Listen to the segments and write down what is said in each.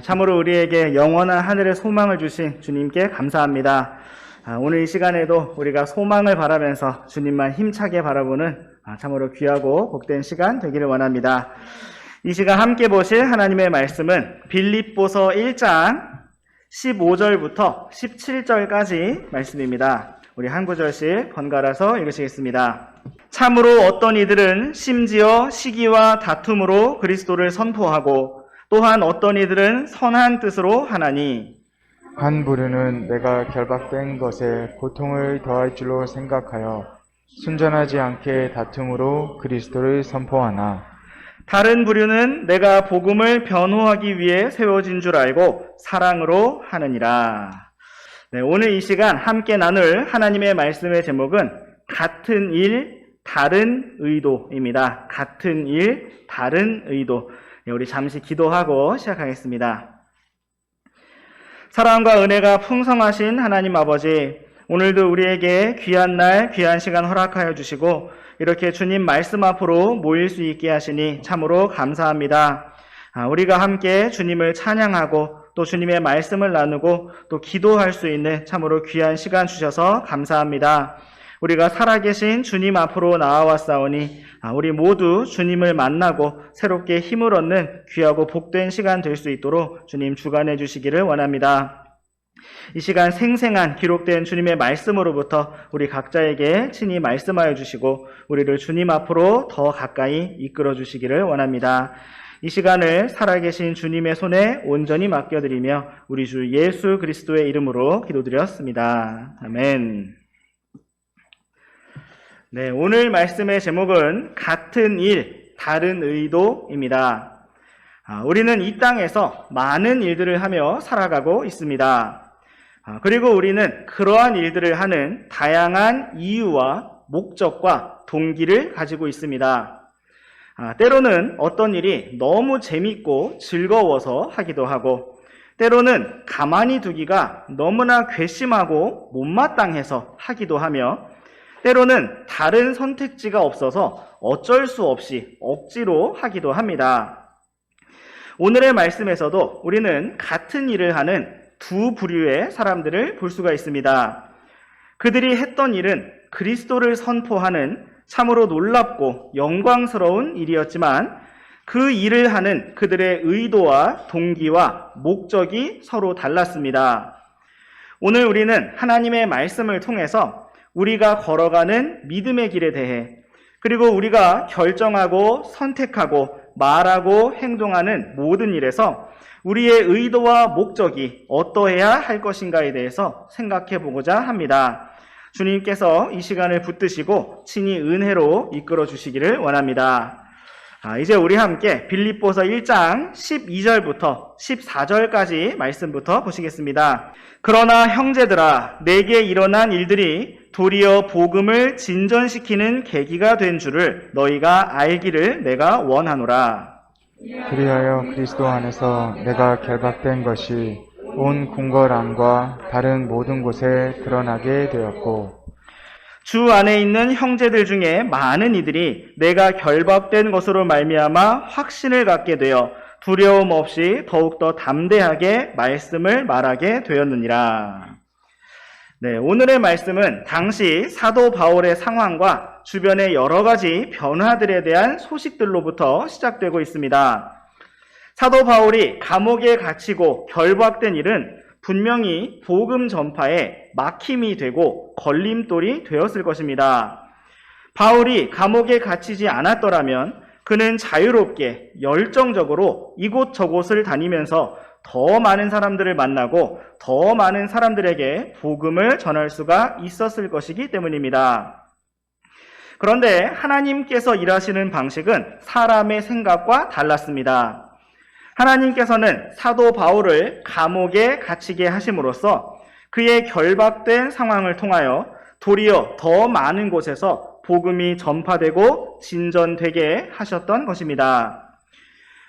참으로 우리에게 영원한 하늘의 소망을 주신 주님께 감사합니다. 오늘 이 시간에도 우리가 소망을 바라면서 주님만 힘차게 바라보는 참으로 귀하고 복된 시간 되기를 원합니다. 이 시간 함께 보실 하나님의 말씀은 빌립보서 1장 15절부터 17절까지 말씀입니다. 우리 한 구절씩 번갈아서 읽으시겠습니다. 참으로 어떤 이들은 심지어 시기와 다툼으로 그리스도를 선포하고 또한 어떤 이들은 선한 뜻으로 하나니 한 부류는 내가 결박된 것에 고통을 더할 줄로 생각하여 순전하지 않게 다툼으로 그리스도를 선포하나 다른 부류는 내가 복음을 변호하기 위해 세워진 줄 알고 사랑으로 하느니라. 네, 오늘 이 시간 함께 나눌 하나님의 말씀의 제목은 같은 일, 다른 의도입니다. 같은 일, 다른 의도. 네, 우리 잠시 기도하고 시작하겠습니다. 사랑과 은혜가 풍성하신 하나님 아버지, 오늘도 우리에게 귀한 날, 귀한 시간 허락하여 주시고 이렇게 주님 말씀 앞으로 모일 수 있게 하시니 참으로 감사합니다. 우리가 함께 주님을 찬양하고 또 주님의 말씀을 나누고 또 기도할 수 있는 참으로 귀한 시간 주셔서 감사합니다. 우리가 살아계신 주님 앞으로 나와왔사오니 우리 모두 주님을 만나고 새롭게 힘을 얻는 귀하고 복된 시간 될 수 있도록 주님 주관해 주시기를 원합니다. 이 시간 생생한 기록된 주님의 말씀으로부터 우리 각자에게 친히 말씀하여 주시고 우리를 주님 앞으로 더 가까이 이끌어 주시기를 원합니다. 이 시간을 살아계신 주님의 손에 온전히 맡겨드리며 우리 주 예수 그리스도의 이름으로 기도드렸습니다. 아멘. 네, 오늘 말씀의 제목은 같은 일, 다른 의도입니다. 우리는 이 땅에서 많은 일들을 하며 살아가고 있습니다. 그리고 우리는 그러한 일들을 하는 다양한 이유와 목적과 동기를 가지고 있습니다. 때로는 어떤 일이 너무 재밌고 즐거워서 하기도 하고 때로는 가만히 두기가 너무나 괘씸하고 못마땅해서 하기도 하며 때로는 다른 선택지가 없어서 어쩔 수 없이 억지로 하기도 합니다. 오늘의 말씀에서도 우리는 같은 일을 하는 두 부류의 사람들을 볼 수가 있습니다. 그들이 했던 일은 그리스도를 선포하는 참으로 놀랍고 영광스러운 일이었지만 그 일을 하는 그들의 의도와 동기와 목적이 서로 달랐습니다. 오늘 우리는 하나님의 말씀을 통해서 우리가 걸어가는 믿음의 길에 대해 그리고 우리가 결정하고 선택하고 말하고 행동하는 모든 일에서 우리의 의도와 목적이 어떠해야 할 것인가에 대해서 생각해 보고자 합니다. 주님께서 이 시간을 붙드시고 친히 은혜로 이끌어 주시기를 원합니다. 이제 우리 함께 빌립보서 1장 12절부터 14절까지 말씀부터 보시겠습니다. 그러나 형제들아, 내게 일어난 일들이 도리어 복음을 진전시키는 계기가 된 줄을 너희가 알기를 내가 원하노라. 그리하여 그리스도 안에서 내가 결박된 것이 온 궁궐안과 다른 모든 곳에 드러나게 되었고 주 안에 있는 형제들 중에 많은 이들이 내가 결박된 것으로 말미암아 확신을 갖게 되어 두려움 없이 더욱더 담대하게 말씀을 말하게 되었느니라. 네, 오늘의 말씀은 당시 사도 바울의 상황과 주변의 여러 가지 변화들에 대한 소식들로부터 시작되고 있습니다. 사도 바울이 감옥에 갇히고 결박된 일은 분명히 복음 전파에 막힘이 되고 걸림돌이 되었을 것입니다. 바울이 감옥에 갇히지 않았더라면 그는 자유롭게 열정적으로 이곳저곳을 다니면서 더 많은 사람들을 만나고 더 많은 사람들에게 복음을 전할 수가 있었을 것이기 때문입니다. 그런데 하나님께서 일하시는 방식은 사람의 생각과 달랐습니다. 하나님께서는 사도 바울을 감옥에 갇히게 하심으로써 그의 결박된 상황을 통하여 도리어 더 많은 곳에서 복음이 전파되고 진전되게 하셨던 것입니다.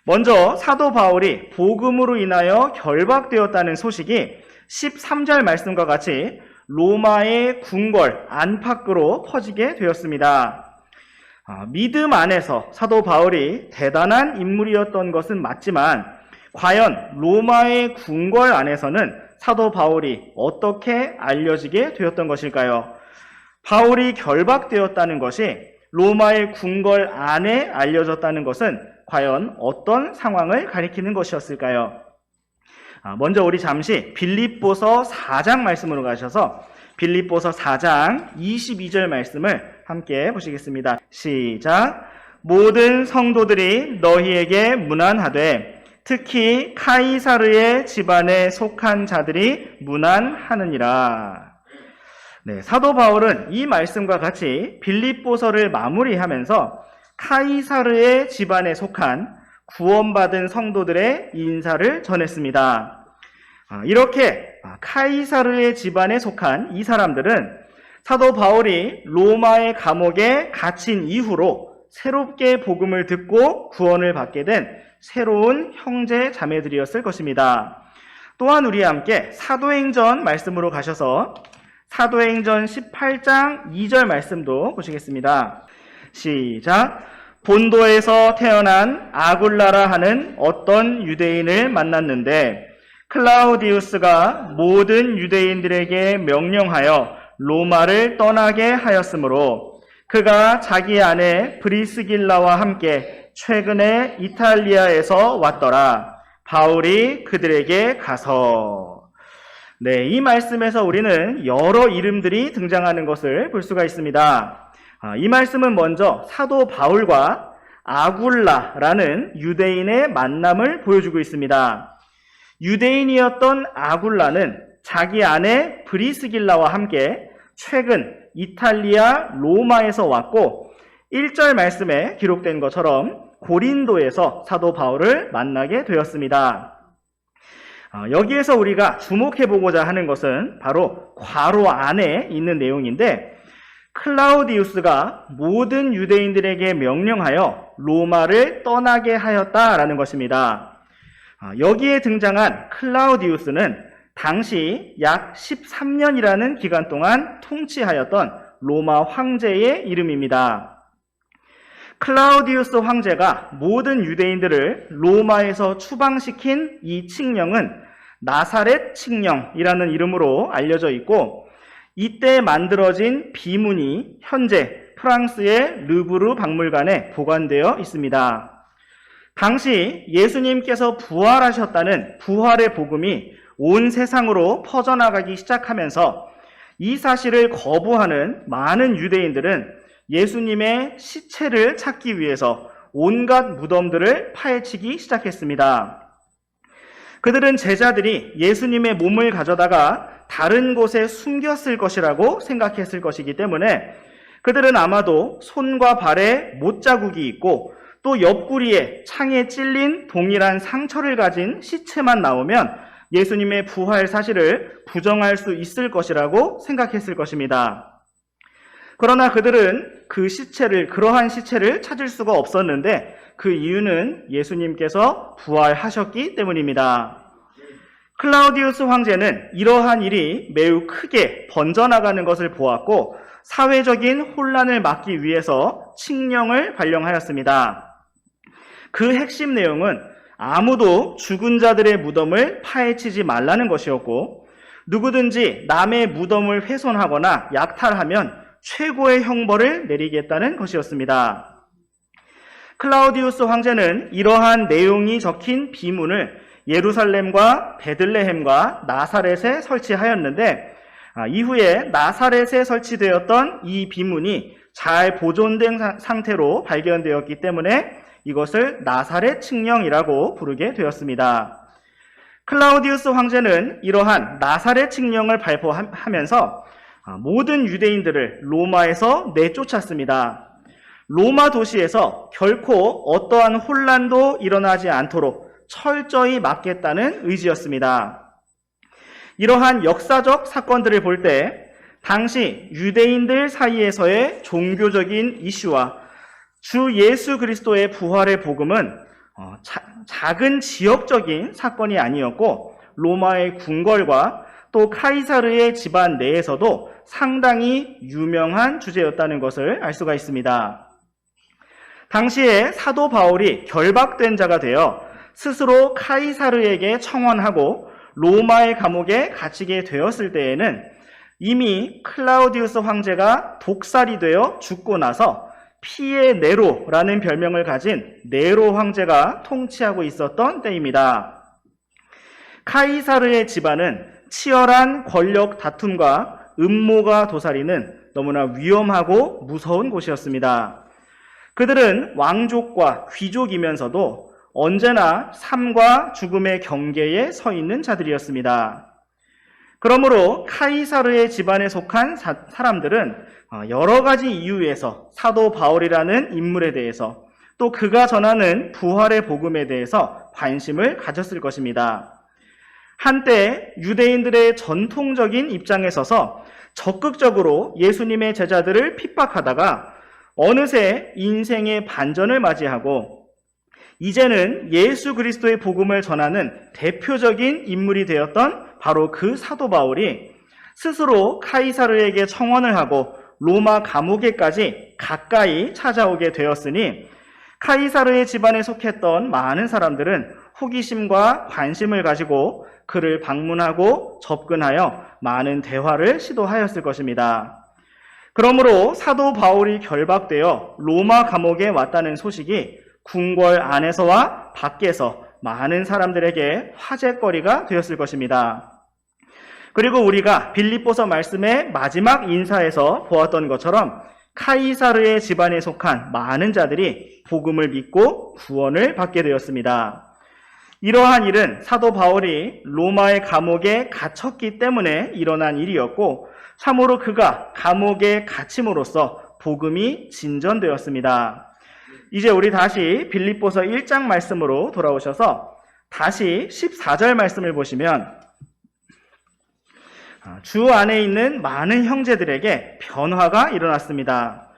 먼저 사도 바울이 복음으로 인하여 결박되었다는 소식이 13절 말씀과 같이 로마의 궁궐 안팎으로 퍼지게 되었습니다. 믿음 안에서 사도 바울이 대단한 인물이었던 것은 맞지만 과연 로마의 궁궐 안에서는 사도 바울이 어떻게 알려지게 되었던 것일까요? 바울이 결박되었다는 것이 로마의 궁궐 안에 알려졌다는 것은 과연 어떤 상황을 가리키는 것이었을까요? 먼저 우리 잠시 빌립보서 4장 말씀으로 가셔서 빌립보서 4장 22절 말씀을 함께 보시겠습니다. 시작. 모든 성도들이 너희에게 문안하되 특히 카이사르의 집안에 속한 자들이 문안하느니라. 네, 사도 바울은 이 말씀과 같이 빌립보서를 마무리하면서 카이사르의 집안에 속한 구원받은 성도들의 인사를 전했습니다. 이렇게 카이사르의 집안에 속한 이 사람들은 사도 바울이 로마의 감옥에 갇힌 이후로 새롭게 복음을 듣고 구원을 받게 된 새로운 형제 자매들이었을 것입니다. 또한 우리와 함께 사도행전 말씀으로 가셔서 사도행전 18장 2절 말씀도 보시겠습니다. 시작. 본도에서 태어난 아굴라라 하는 어떤 유대인을 만났는데 클라우디우스가 모든 유대인들에게 명령하여 로마를 떠나게 하였으므로 그가 자기 아내 브리스길라와 함께 최근에 이탈리아에서 왔더라. 바울이 그들에게 가서. 네, 이 말씀에서 우리는 여러 이름들이 등장하는 것을 볼 수가 있습니다. 이 말씀은 먼저 사도 바울과 아굴라라는 유대인의 만남을 보여주고 있습니다. 유대인이었던 아굴라는 자기 아내 브리스길라와 함께 최근 이탈리아 로마에서 왔고 1절 말씀에 기록된 것처럼 고린도에서 사도 바울을 만나게 되었습니다. 여기에서 우리가 주목해보고자 하는 것은 바로 괄호 안에 있는 내용인데 클라우디우스가 모든 유대인들에게 명령하여 로마를 떠나게 하였다라는 것입니다. 여기에 등장한 클라우디우스는 당시 약 13년이라는 기간 동안 통치하였던 로마 황제의 이름입니다. 클라우디우스 황제가 모든 유대인들을 로마에서 추방시킨 이 칙령은 나사렛 칙령이라는 이름으로 알려져 있고 이때 만들어진 비문이 현재 프랑스의 르브르 박물관에 보관되어 있습니다. 당시 예수님께서 부활하셨다는 부활의 복음이 온 세상으로 퍼져나가기 시작하면서 이 사실을 거부하는 많은 유대인들은 예수님의 시체를 찾기 위해서 온갖 무덤들을 파헤치기 시작했습니다. 그들은 제자들이 예수님의 몸을 가져다가 다른 곳에 숨겼을 것이라고 생각했을 것이기 때문에 그들은 아마도 손과 발에 못자국이 있고 또 옆구리에 창에 찔린 동일한 상처를 가진 시체만 나오면 예수님의 부활 사실을 부정할 수 있을 것이라고 생각했을 것입니다. 그러나 그들은 그러한 시체를 찾을 수가 없었는데 그 이유는 예수님께서 부활하셨기 때문입니다. 클라우디우스 황제는 이러한 일이 매우 크게 번져나가는 것을 보았고 사회적인 혼란을 막기 위해서 칙령을 발령하였습니다. 그 핵심 내용은 아무도 죽은 자들의 무덤을 파헤치지 말라는 것이었고 누구든지 남의 무덤을 훼손하거나 약탈하면 최고의 형벌을 내리겠다는 것이었습니다. 클라우디우스 황제는 이러한 내용이 적힌 비문을 예루살렘과 베들레헴과 나사렛에 설치하였는데 이후에 나사렛에 설치되었던 이 비문이 잘 보존된 상태로 발견되었기 때문에 이것을 나사렛 칙령이라고 부르게 되었습니다. 클라우디우스 황제는 이러한 나사렛 칙령을 발표하면서 모든 유대인들을 로마에서 내쫓았습니다. 로마 도시에서 결코 어떠한 혼란도 일어나지 않도록 철저히 막겠다는 의지였습니다. 이러한 역사적 사건들을 볼 때 당시 유대인들 사이에서의 종교적인 이슈와 주 예수 그리스도의 부활의 복음은 작은 지역적인 사건이 아니었고 로마의 궁궐과 또 카이사르의 집안 내에서도 상당히 유명한 주제였다는 것을 알 수가 있습니다. 당시에 사도 바울이 결박된 자가 되어 스스로 카이사르에게 청원하고 로마의 감옥에 갇히게 되었을 때에는 이미 클라우디우스 황제가 독살이 되어 죽고 나서 피의 네로라는 별명을 가진 네로 황제가 통치하고 있었던 때입니다. 카이사르의 집안은 치열한 권력 다툼과 음모가 도사리는 너무나 위험하고 무서운 곳이었습니다. 그들은 왕족과 귀족이면서도 언제나 삶과 죽음의 경계에 서 있는 자들이었습니다. 그러므로 카이사르의 집안에 속한 사람들은 여러 가지 이유에서 사도 바울이라는 인물에 대해서 또 그가 전하는 부활의 복음에 대해서 관심을 가졌을 것입니다. 한때 유대인들의 전통적인 입장에 서서 적극적으로 예수님의 제자들을 핍박하다가 어느새 인생의 반전을 맞이하고 이제는 예수 그리스도의 복음을 전하는 대표적인 인물이 되었던 바로 그 사도 바울이 스스로 카이사르에게 청원을 하고 로마 감옥에까지 가까이 찾아오게 되었으니 카이사르의 집안에 속했던 많은 사람들은 호기심과 관심을 가지고 그를 방문하고 접근하여 많은 대화를 시도하였을 것입니다. 그러므로 사도 바울이 결박되어 로마 감옥에 왔다는 소식이 궁궐 안에서와 밖에서 많은 사람들에게 화제거리가 되었을 것입니다. 그리고 우리가 빌립보서 말씀의 마지막 인사에서 보았던 것처럼 카이사르의 집안에 속한 많은 자들이 복음을 믿고 구원을 받게 되었습니다. 이러한 일은 사도 바울이 로마의 감옥에 갇혔기 때문에 일어난 일이었고 참으로 그가 감옥에 갇힘으로써 복음이 진전되었습니다. 이제 우리 다시 빌립보서 1장 말씀으로 돌아오셔서 다시 14절 말씀을 보시면 주 안에 있는 많은 형제들에게 변화가 일어났습니다.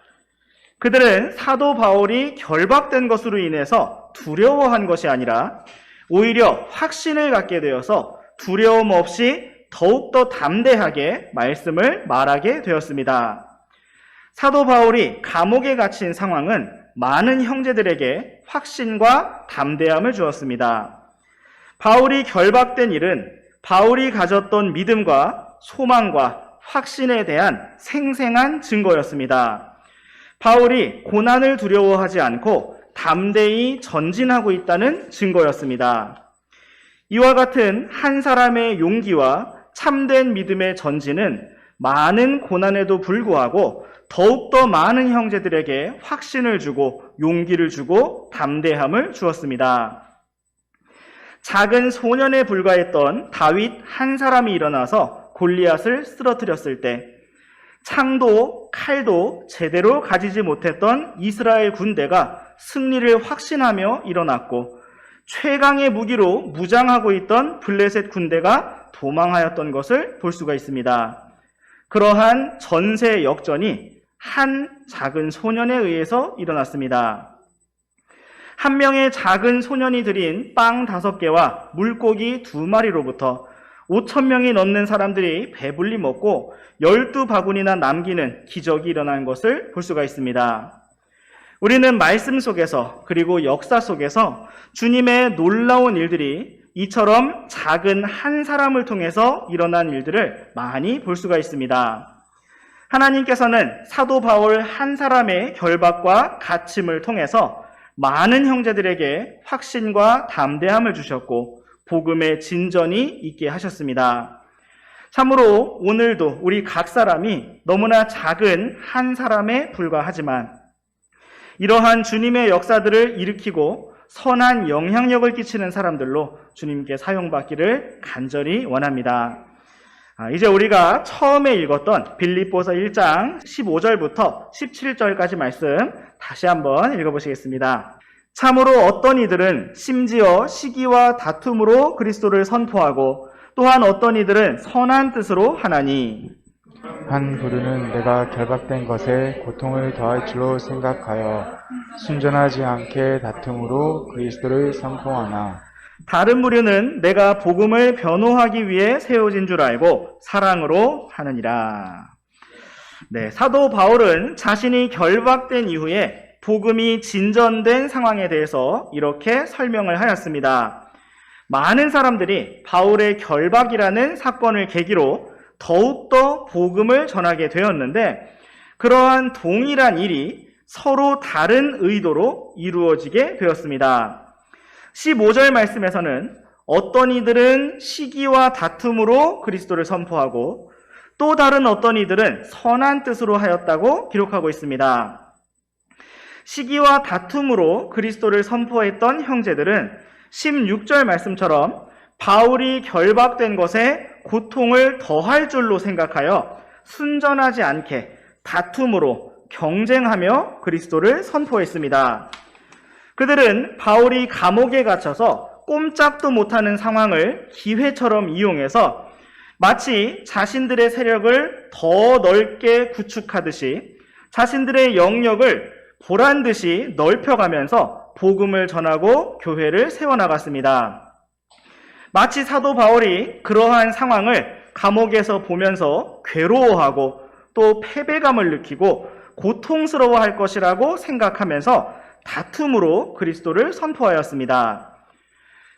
그들은 사도 바울이 결박된 것으로 인해서 두려워한 것이 아니라 오히려 확신을 갖게 되어서 두려움 없이 더욱더 담대하게 말씀을 말하게 되었습니다. 사도 바울이 감옥에 갇힌 상황은 많은 형제들에게 확신과 담대함을 주었습니다. 바울이 결박된 일은 바울이 가졌던 믿음과 소망과 확신에 대한 생생한 증거였습니다. 바울이 고난을 두려워하지 않고 담대히 전진하고 있다는 증거였습니다. 이와 같은 한 사람의 용기와 참된 믿음의 전진은 많은 고난에도 불구하고 더욱더 많은 형제들에게 확신을 주고 용기를 주고 담대함을 주었습니다. 작은 소년에 불과했던 다윗 한 사람이 일어나서 골리앗을 쓰러뜨렸을 때 창도 칼도 제대로 가지지 못했던 이스라엘 군대가 승리를 확신하며 일어났고 최강의 무기로 무장하고 있던 블레셋 군대가 도망하였던 것을 볼 수가 있습니다. 그러한 전세 역전이 한 작은 소년에 의해서 일어났습니다. 한 명의 작은 소년이 들인 빵 5개와 물고기 2마리로부터 5,000명이 넘는 사람들이 배불리 먹고 12바구니나 남기는 기적이 일어난 것을 볼 수가 있습니다. 우리는 말씀 속에서 그리고 역사 속에서 주님의 놀라운 일들이 이처럼 작은 한 사람을 통해서 일어난 일들을 많이 볼 수가 있습니다. 하나님께서는 사도 바울 한 사람의 결박과 갇힘을 통해서 많은 형제들에게 확신과 담대함을 주셨고 복음의 진전이 있게 하셨습니다. 참으로 오늘도 우리 각 사람이 너무나 작은 한 사람에 불과하지만 이러한 주님의 역사들을 일으키고 선한 영향력을 끼치는 사람들로 주님께 사용받기를 간절히 원합니다. 이제 우리가 처음에 읽었던 빌립보서 1장 15절부터 17절까지 말씀 다시 한번 읽어보시겠습니다. 참으로 어떤 이들은 심지어 시기와 다툼으로 그리스도를 선포하고 또한 어떤 이들은 선한 뜻으로 하나니 한 부류는 내가 결박된 것에 고통을 더할 줄로 생각하여 순전하지 않게 다툼으로 그리스도를 선포하나 다른 부류는 내가 복음을 변호하기 위해 세워진 줄 알고 사랑으로 하느니라. 네, 사도 바울은 자신이 결박된 이후에 복음이 진전된 상황에 대해서 이렇게 설명을 하였습니다. 많은 사람들이 바울의 결박이라는 사건을 계기로 더욱더 복음을 전하게 되었는데, 그러한 동일한 일이 서로 다른 의도로 이루어지게 되었습니다. 15절 말씀에서는 어떤 이들은 시기와 다툼으로 그리스도를 선포하고 또 다른 어떤 이들은 선한 뜻으로 하였다고 기록하고 있습니다. 시기와 다툼으로 그리스도를 선포했던 형제들은 16절 말씀처럼 바울이 결박된 것에 고통을 더할 줄로 생각하여 순전하지 않게 다툼으로 경쟁하며 그리스도를 선포했습니다. 그들은 바울이 감옥에 갇혀서 꼼짝도 못하는 상황을 기회처럼 이용해서 마치 자신들의 세력을 더 넓게 구축하듯이 자신들의 영역을 보란듯이 넓혀가면서 복음을 전하고 교회를 세워나갔습니다. 마치 사도 바울이 그러한 상황을 감옥에서 보면서 괴로워하고 또 패배감을 느끼고 고통스러워할 것이라고 생각하면서 다툼으로 그리스도를 선포하였습니다.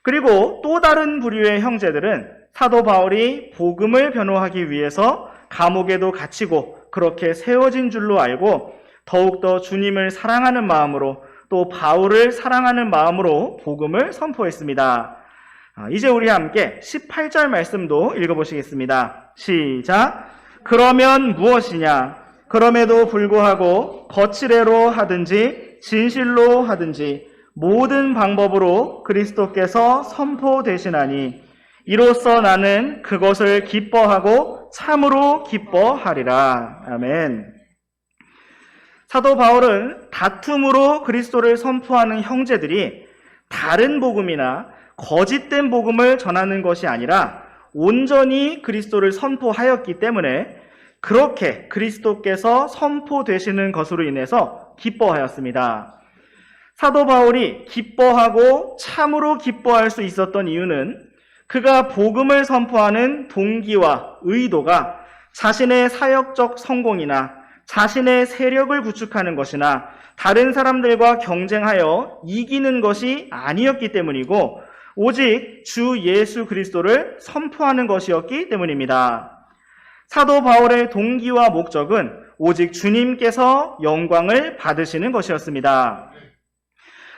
그리고 또 다른 부류의 형제들은 사도 바울이 복음을 변호하기 위해서 감옥에도 갇히고 그렇게 세워진 줄로 알고 더욱더 주님을 사랑하는 마음으로 또 바울을 사랑하는 마음으로 복음을 선포했습니다. 이제 우리 함께 18절 말씀도 읽어보시겠습니다. 시작! 그러면 무엇이냐? 그럼에도 불구하고 거칠애로 하든지 진실로 하든지 모든 방법으로 그리스도께서 선포되시나니 이로써 나는 그것을 기뻐하고 참으로 기뻐하리라. 아멘. 사도 바울은 다툼으로 그리스도를 선포하는 형제들이 다른 복음이나 거짓된 복음을 전하는 것이 아니라 온전히 그리스도를 선포하였기 때문에 그렇게 그리스도께서 선포되시는 것으로 인해서 기뻐하였습니다. 사도 바울이 기뻐하고 참으로 기뻐할 수 있었던 이유는 그가 복음을 선포하는 동기와 의도가 자신의 사역적 성공이나 자신의 세력을 구축하는 것이나 다른 사람들과 경쟁하여 이기는 것이 아니었기 때문이고 오직 주 예수 그리스도를 선포하는 것이었기 때문입니다. 사도 바울의 동기와 목적은 오직 주님께서 영광을 받으시는 것이었습니다.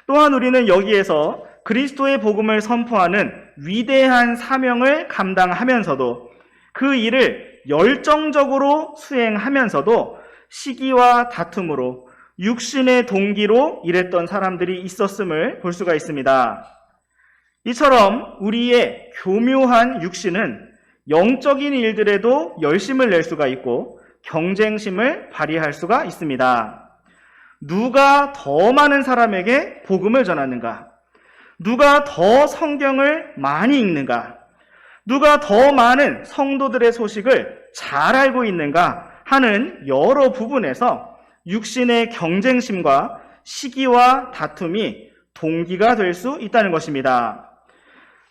또한 우리는 여기에서 그리스도의 복음을 선포하는 위대한 사명을 감당하면서도 그 일을 열정적으로 수행하면서도 시기와 다툼으로 육신의 동기로 일했던 사람들이 있었음을 볼 수가 있습니다. 이처럼 우리의 교묘한 육신은 영적인 일들에도 열심을 낼 수가 있고 경쟁심을 발휘할 수가 있습니다. 누가 더 많은 사람에게 복음을 전하는가? 누가 더 성경을 많이 읽는가? 누가 더 많은 성도들의 소식을 잘 알고 있는가 하는 여러 부분에서 육신의 경쟁심과 시기와 다툼이 동기가 될 수 있다는 것입니다.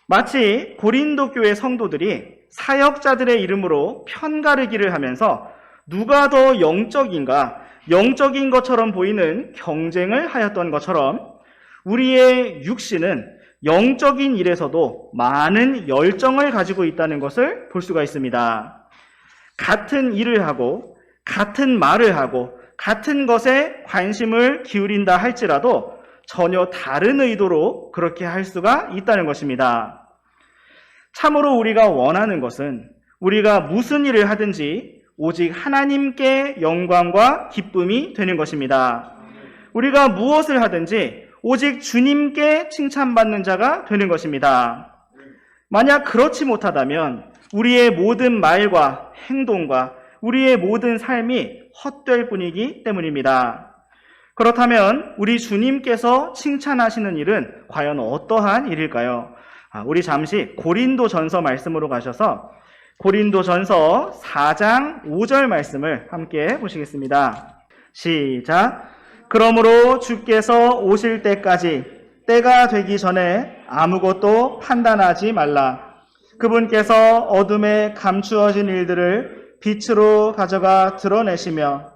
마치 고린도 교회 성도들이 사역자들의 이름으로 편가르기를 하면서 누가 더 영적인가, 영적인 것처럼 보이는 경쟁을 하였던 것처럼 우리의 육신은 영적인 일에서도 많은 열정을 가지고 있다는 것을 볼 수가 있습니다. 같은 일을 하고 같은 말을 하고 같은 것에 관심을 기울인다 할지라도 전혀 다른 의도로 그렇게 할 수가 있다는 것입니다. 참으로 우리가 원하는 것은 우리가 무슨 일을 하든지 오직 하나님께 영광과 기쁨이 되는 것입니다. 우리가 무엇을 하든지 오직 주님께 칭찬받는 자가 되는 것입니다. 만약 그렇지 못하다면 우리의 모든 말과 행동과 우리의 모든 삶이 헛될 뿐이기 때문입니다. 그렇다면 우리 주님께서 칭찬하시는 일은 과연 어떠한 일일까요? 우리 잠시 고린도전서 말씀으로 가셔서 고린도전서 4장 5절 말씀을 함께 보시겠습니다. 시작! 그러므로 주께서 오실 때까지 때가 되기 전에 아무것도 판단하지 말라. 그분께서 어둠에 감추어진 일들을 빛으로 가져가 드러내시며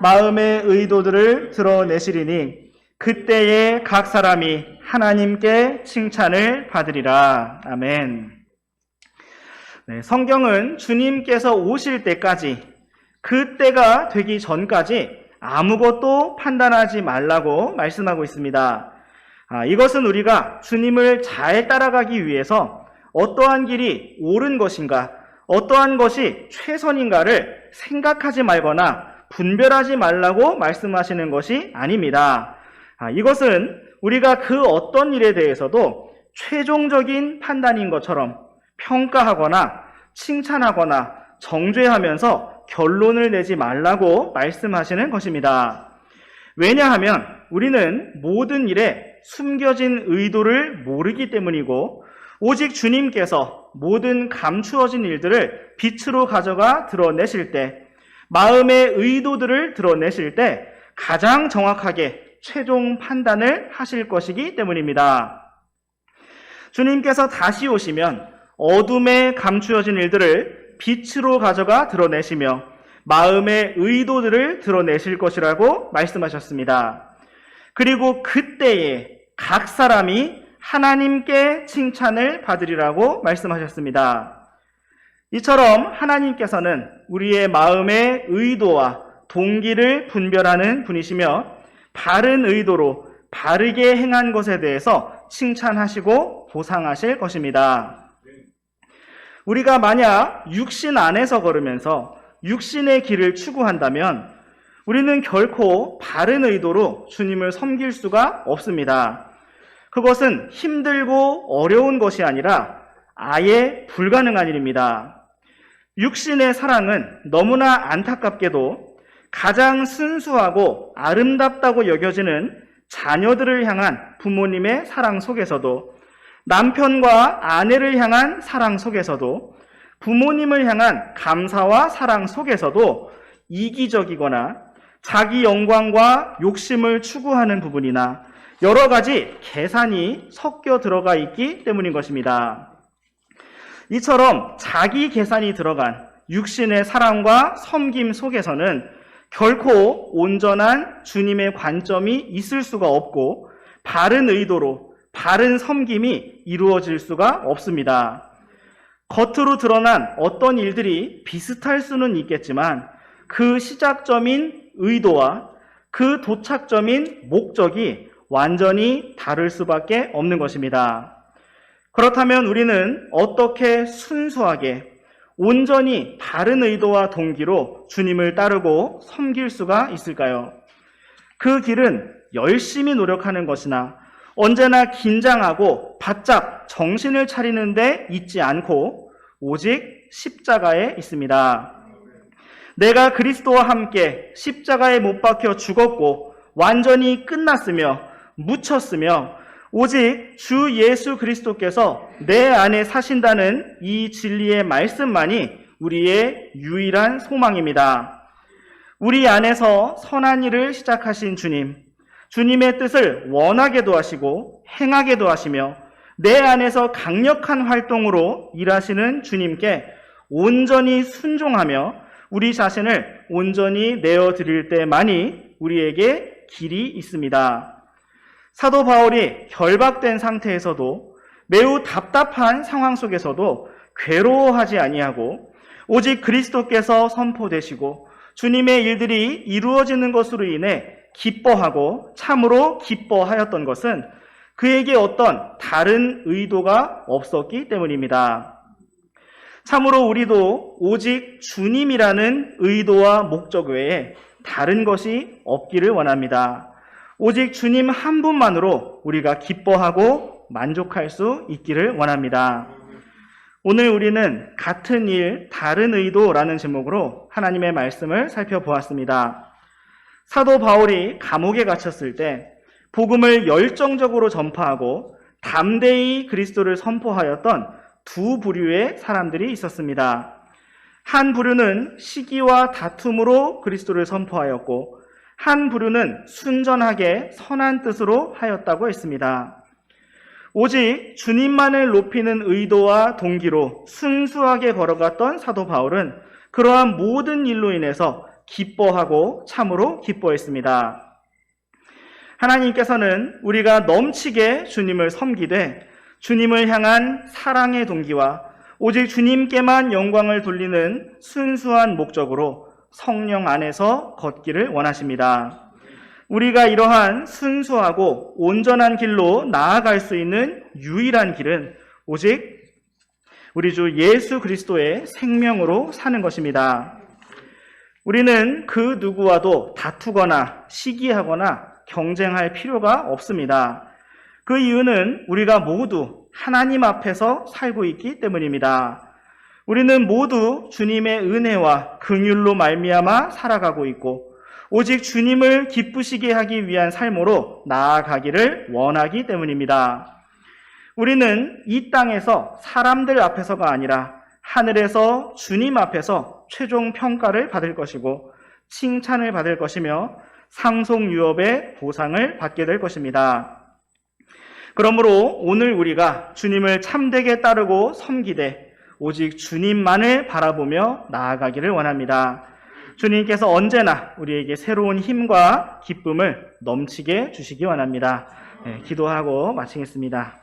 마음의 의도들을 드러내시리니 그때에 각 사람이 하나님께 칭찬을 받으리라. 아멘. 네, 성경은 주님께서 오실 때까지, 그때가 되기 전까지 아무것도 판단하지 말라고 말씀하고 있습니다. 이것은 우리가 주님을 잘 따라가기 위해서 어떠한 길이 옳은 것인가, 어떠한 것이 최선인가를 생각하지 말거나 분별하지 말라고 말씀하시는 것이 아닙니다. 이것은 우리가 그 어떤 일에 대해서도 최종적인 판단인 것처럼 평가하거나 칭찬하거나 정죄하면서 결론을 내지 말라고 말씀하시는 것입니다. 왜냐하면 우리는 모든 일에 숨겨진 의도를 모르기 때문이고, 오직 주님께서 모든 감추어진 일들을 빛으로 가져가 드러내실 때, 마음의 의도들을 드러내실 때 가장 정확하게 최종 판단을 하실 것이기 때문입니다. 주님께서 다시 오시면 어둠에 감추어진 일들을 빛으로 가져가 드러내시며 마음의 의도들을 드러내실 것이라고 말씀하셨습니다. 그리고 그때에 각 사람이 하나님께 칭찬을 받으리라고 말씀하셨습니다. 이처럼 하나님께서는 우리의 마음의 의도와 동기를 분별하는 분이시며 바른 의도로 바르게 행한 것에 대해서 칭찬하시고 보상하실 것입니다. 우리가 만약 육신 안에서 걸으면서 육신의 길을 추구한다면 우리는 결코 바른 의도로 주님을 섬길 수가 없습니다. 그것은 힘들고 어려운 것이 아니라 아예 불가능한 일입니다. 육신의 사랑은 너무나 안타깝게도 가장 순수하고 아름답다고 여겨지는 자녀들을 향한 부모님의 사랑 속에서도, 남편과 아내를 향한 사랑 속에서도, 부모님을 향한 감사와 사랑 속에서도 이기적이거나 자기 영광과 욕심을 추구하는 부분이나 여러 가지 계산이 섞여 들어가 있기 때문인 것입니다. 이처럼 자기 계산이 들어간 육신의 사랑과 섬김 속에서는 결코 온전한 주님의 관점이 있을 수가 없고 바른 의도로 바른 섬김이 이루어질 수가 없습니다. 겉으로 드러난 어떤 일들이 비슷할 수는 있겠지만 그 시작점인 의도와 그 도착점인 목적이 완전히 다를 수밖에 없는 것입니다. 그렇다면 우리는 어떻게 순수하게 온전히 바른 의도와 동기로 주님을 따르고 섬길 수가 있을까요? 그 길은 열심히 노력하는 것이나 언제나 긴장하고 바짝 정신을 차리는 데 있지 않고 오직 십자가에 있습니다. 내가 그리스도와 함께 십자가에 못 박혀 죽었고 완전히 끝났으며 묻혔으며 오직 주 예수 그리스도께서 내 안에 사신다는 이 진리의 말씀만이 우리의 유일한 소망입니다. 우리 안에서 선한 일을 시작하신 주님, 주님의 뜻을 원하게도 하시고 행하게도 하시며 내 안에서 강력한 활동으로 일하시는 주님께 온전히 순종하며 우리 자신을 온전히 내어드릴 때만이 우리에게 길이 있습니다. 사도 바울이 결박된 상태에서도 매우 답답한 상황 속에서도 괴로워하지 아니하고 오직 그리스도께서 선포되시고 주님의 일들이 이루어지는 것으로 인해 기뻐하고 참으로 기뻐하였던 것은 그에게 어떤 다른 의도가 없었기 때문입니다. 참으로 우리도 오직 주님이라는 의도와 목적 외에 다른 것이 없기를 원합니다. 오직 주님 한 분만으로 우리가 기뻐하고 만족할 수 있기를 원합니다. 오늘 우리는 같은 일, 다른 의도라는 제목으로 하나님의 말씀을 살펴보았습니다. 사도 바울이 감옥에 갇혔을 때 복음을 열정적으로 전파하고 담대히 그리스도를 선포하였던 두 부류의 사람들이 있었습니다. 한 부류는 시기와 다툼으로 그리스도를 선포하였고 한 부류는 순전하게 선한 뜻으로 하였다고 했습니다. 오직 주님만을 높이는 의도와 동기로 순수하게 걸어갔던 사도 바울은 그러한 모든 일로 인해서 기뻐하고 참으로 기뻐했습니다. 하나님께서는 우리가 넘치게 주님을 섬기되 주님을 향한 사랑의 동기와 오직 주님께만 영광을 돌리는 순수한 목적으로 성령 안에서 걷기를 원하십니다. 우리가 이러한 순수하고 온전한 길로 나아갈 수 있는 유일한 길은 오직 우리 주 예수 그리스도의 생명으로 사는 것입니다. 우리는 그 누구와도 다투거나 시기하거나 경쟁할 필요가 없습니다. 그 이유는 우리가 모두 하나님 앞에서 살고 있기 때문입니다. 우리는 모두 주님의 은혜와 긍휼로 말미암아 살아가고 있고 오직 주님을 기쁘시게 하기 위한 삶으로 나아가기를 원하기 때문입니다. 우리는 이 땅에서 사람들 앞에서가 아니라 하늘에서 주님 앞에서 최종 평가를 받을 것이고 칭찬을 받을 것이며 상속유업의 보상을 받게 될 것입니다. 그러므로 오늘 우리가 주님을 참되게 따르고 섬기되 오직 주님만을 바라보며 나아가기를 원합니다. 주님께서 언제나 우리에게 새로운 힘과 기쁨을 넘치게 주시기 원합니다. 기도하고 마치겠습니다.